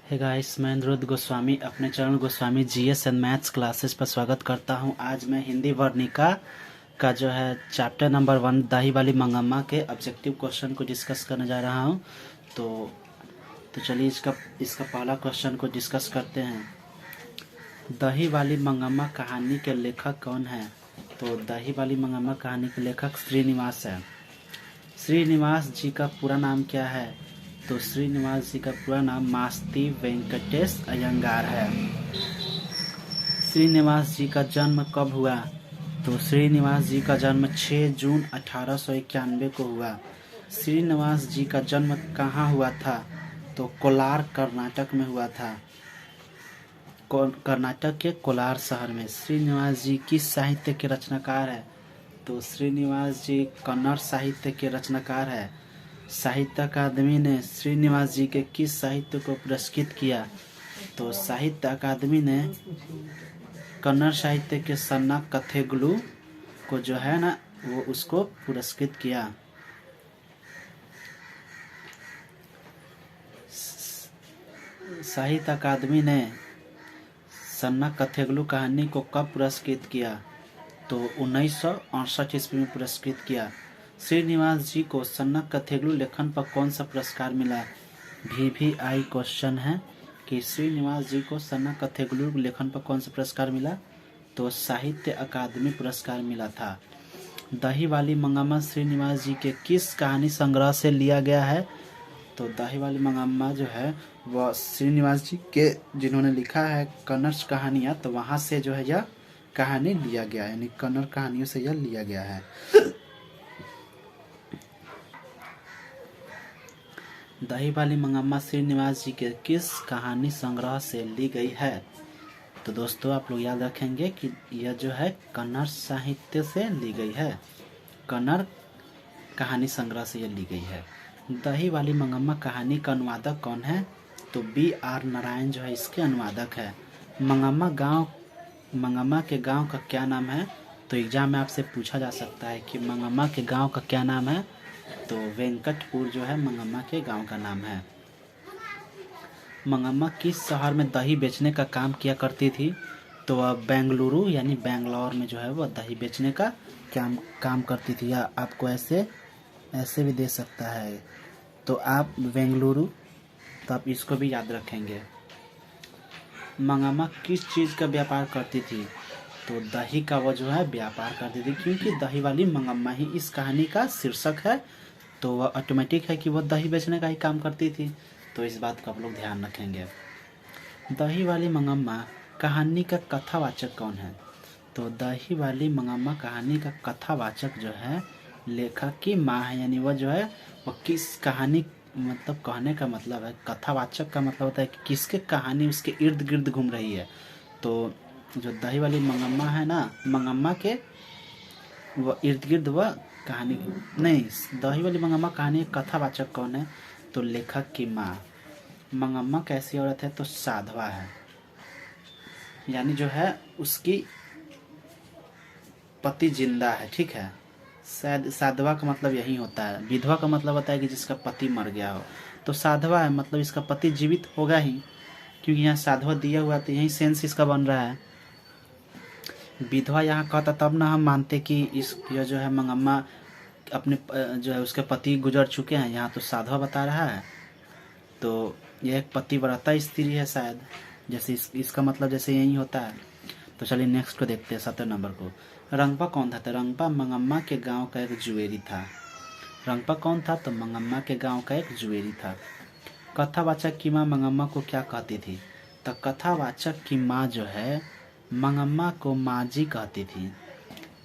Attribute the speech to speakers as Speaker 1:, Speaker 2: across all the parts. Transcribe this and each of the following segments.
Speaker 1: Hey guys, मैं अनिरुद्ध गोस्वामी अपने channel Goswami GS and maths classes पर स्वागत करता हूं। आज मैं हिंदी वर्णिका का जो है चैप्टर नंबर 1 दही वाली मंगम्मा के ऑब्जेक्टिव क्वेश्चन को डिस्कस करने जा रहा हूं। तो चलिए इसका पहला क्वेश्चन को डिस्कस करते हैं। दही वाली मंगम्मा कहानी के लेखक कौन है? तो दही वाली मंगम्मा कहानी के लेखक श्रीनिवास है। श्रीनिवास जी का पूरा नाम क्या है? तो श्रीनिवास जी का पूरा नाम मास्ती वेंकटेश अयंगार है। श्रीनिवास जी का जन्म कब हुआ? तो श्रीनिवास जी का जन्म 6 जून 1891 को हुआ। श्रीनिवास जी का जन्म कहाँ हुआ था? तो कोलार कर्नाटक में हुआ था। कर्नाटक के कोलार शहर में। श्रीनिवास जी किस साहित्य के रचनाकार है? तो श्रीनिवास जी कन्नड़ साहित्य के रचनाकार है। साहित्य अकादमी ने श्रीनिवास जी के किस साहित्य को पुरस्कृत किया? तो साहित्य अकादमी ने कन्नड़ साहित्य के सन्ना कथेगुलु को जो है ना वो उसको पुरस्कृत किया। साहित्य अकादमी ने सन्ना कथेगुलु कहानी को कब पुरस्कृत किया? तो 1968 ईस्वी में पुरस्कृत किया। श्रीनिवास जी को सन्ना कथेगुलु लेखन पर कौन सा पुरस्कार मिला? VVI क्वेश्चन है कि श्रीनिवास जी को सन्ना कथेगुलु लेखन पर कौन सा पुरस्कार मिला? तो साहित्य अकादमी पुरस्कार मिला था। दही वाली मंगम्मा श्रीनिवास जी के किस कहानी संग्रह से लिया गया है? तो दही वाली मंगम्मा जो है वह श्रीनिवास जी के जिन्होंने लिखा है कन्नड़ कहानियाँ, तो वहाँ से जो है यह कहानी लिया गया है, यानी कन्नड़ कहानियों से यह लिया गया है। दही वाली मंगम्मा श्रीनिवास जी के किस कहानी संग्रह से ली गई है? तो दोस्तों आप लोग याद रखेंगे कि यह जो है कन्नड़ साहित्य से ली गई है, कन्नड़ कहानी संग्रह से यह ली गई है। दही वाली मंगम्मा कहानी का अनुवादक कौन है? तो BR नारायण जो है इसके अनुवादक है। मंगम्मा के गांव का क्या नाम है? तो एग्जाम में आपसे पूछा जा सकता है कि मंगम्मा के गांव का क्या नाम है? तो वेंकटपुर जो है मंगम्मा के गांव का नाम है। मंगम्मा किस शहर में दही बेचने का काम किया करती थी? तो वह बेंगलुरु यानी बेंगलोर में जो है वह दही बेचने का काम करती थी। या आपको ऐसे भी दे सकता है, तो आप बेंगलुरु, तो आप इसको भी याद रखेंगे। मंगम्मा किस चीज़ का व्यापार करती थी? तो दही का वो जो है व्यापार करती थी, क्योंकि दही वाली मंगम्मा ही इस कहानी का शीर्षक है, तो वह ऑटोमेटिक है कि वह दही बेचने का ही काम करती थी। तो इस बात का आप लोग ध्यान रखेंगे। दही वाली मंगम्मा कहानी का कथावाचक कौन है? तो दही वाली मंगम्मा कहानी का कथावाचक जो है लेखक की माँ है, यानी वह जो है वह किस कहानी, मतलब कहने का मतलब है कथावाचक का मतलब होता है कि किसके कहानी उसके इर्द गिर्द घूम रही है। तो जो दही वाली मंगम्मा है ना, मंगम्मा के वह इर्द गिर्द वह कहानी नहीं, दही वाली मंगम्मा कहानी का कथावाचक कौन है? तो लेखक की माँ। मंगम्मा कैसी औरत है? तो साधवा है, यानी जो है उसकी पति जिंदा है, ठीक है। साधवा का मतलब यही होता है। विधवा का मतलब होता है कि जिसका पति मर गया हो, तो साधवा है मतलब इसका पति जीवित होगा ही, क्योंकि यहाँ साधवा दिया हुआ तो यही सेंस इसका बन रहा है। विधवा यहाँ कहता तब ना हम मानते कि यह जो है मंगम्मा अपने जो है उसके पति गुजर चुके हैं। यहाँ तो साधवा बता रहा है, तो यह एक पतिव्रता स्त्री है शायद, जैसे इसका मतलब जैसे यही होता है। तो चलिए नेक्स्ट को देखते हैं 17 नंबर को। रंगपा कौन था? तो रंगपा मंगम्मा के गांव का एक जुएरी था। रंगपा कौन था? तो मंगम्मा के गांव का एक जुएरी था। कथावाचक की माँ मंगम्मा को क्या कहती थी? तो कथावाचक की माँ जो है मंगम्मा को माजी कहती थी।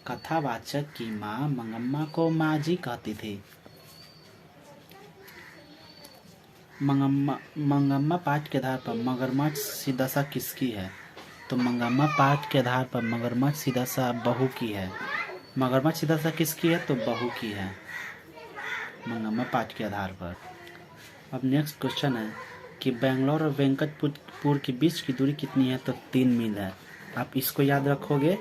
Speaker 1: कथावाचक की माँ मंगम्मा को माजी कहती थी। मंगम्मा पाठ के आधार पर मगरमच्छ सी दशा किसकी है? तो मंगम्मा पाठ के आधार पर मगरमच्छ सी दशा बहू की है। मगरमच्छ सी दशा किसकी है? तो बहू की है, मंगम्मा पाठ के आधार पर। अब नेक्स्ट क्वेश्चन है कि बेंगलोर और वेंकटपुर के बीच की दूरी कितनी है? तो 3 मील है। आप इसको याद रखोगे।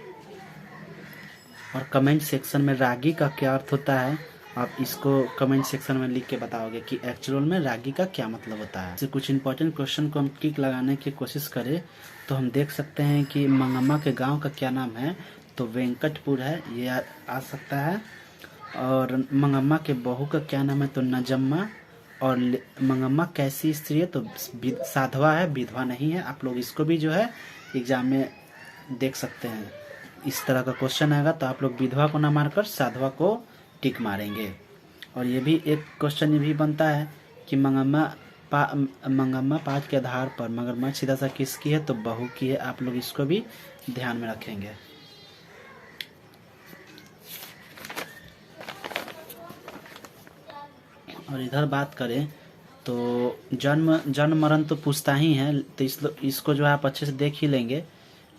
Speaker 1: और कमेंट सेक्शन में रागी का क्या अर्थ होता है? आप इसको कमेंट सेक्शन में लिख के बताओगे कि एक्चुअल में रागी का क्या मतलब होता है। कुछ इंपॉर्टेंट क्वेश्चन को हम टिक लगाने की कोशिश करें तो हम देख सकते हैं कि मंगम्मा के गांव का क्या नाम है, तो वेंकटपुर है, ये आ सकता है। और मंगम्मा के बहू का क्या नाम है, तो नजम्मा। और मंगम्मा कैसी स्त्री है, तो साधवा है, विधवा नहीं है। आप लोग इसको भी जो है एग्जाम में देख सकते हैं। इस तरह का क्वेश्चन आएगा तो आप लोग विधवा को ना मारकर साधवा को टिक मारेंगे। और ये भी एक क्वेश्चन ये भी बनता है कि मंगम्मा पाठ के आधार पर मगरमच्छ सीधा सा किसकी है, तो बहू की है। आप लोग इसको भी ध्यान में रखेंगे। और इधर बात करें तो जन्म मरण तो पूछता ही है, तो इसको जो है आप अच्छे से देख ही लेंगे।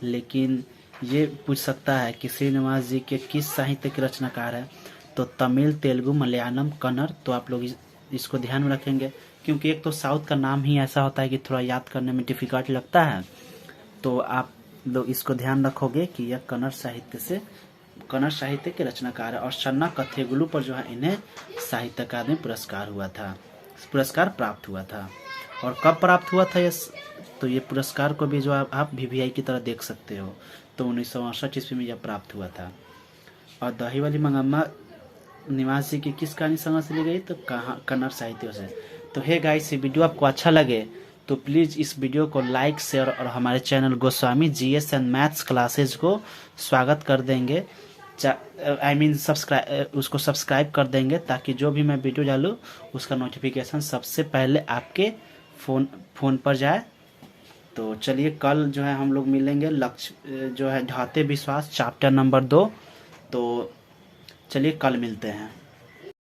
Speaker 1: लेकिन ये पूछ सकता है कि श्रीनिवास जी के किस साहित्य के रचनाकार है, तो तमिल, तेलुगु, मलयालम, कन्नड़। तो आप लोग इसको ध्यान में रखेंगे, क्योंकि एक तो साउथ का नाम ही ऐसा होता है कि थोड़ा याद करने में डिफिकल्ट लगता है। तो आप लोग इसको ध्यान रखोगे कि यह कन्नड़ साहित्य के रचनाकार है। और सन्ना कथेगुलु पर जो है इन्हें साहित्य अकादमी पुरस्कार प्राप्त हुआ था। और कब प्राप्त हुआ था ये, तो ये पुरस्कार को भी जो आप VVI की तरह देख सकते हो, तो 1968 ईस्वी में यह प्राप्त हुआ था। और दही वाली मंगम्मा निवास जी की किस कहानी संग्रह से ली गई, तो कन्नड़ साहित्य से। तो हे गाइस, ये वीडियो आपको अच्छा लगे तो प्लीज़ इस वीडियो को लाइक, शेयर और हमारे channel Goswami GS and maths classes को स्वागत कर देंगे। उसको सब्सक्राइब कर देंगे, ताकि जो भी मैं वीडियो डालूँ उसका नोटिफिकेशन सबसे पहले आपके फ़ोन पर जाए। तो चलिए कल जो है हम लोग मिलेंगे, लक्ष्य जो है ढाते विश्वास चैप्टर नंबर 2। तो चलिए कल मिलते हैं।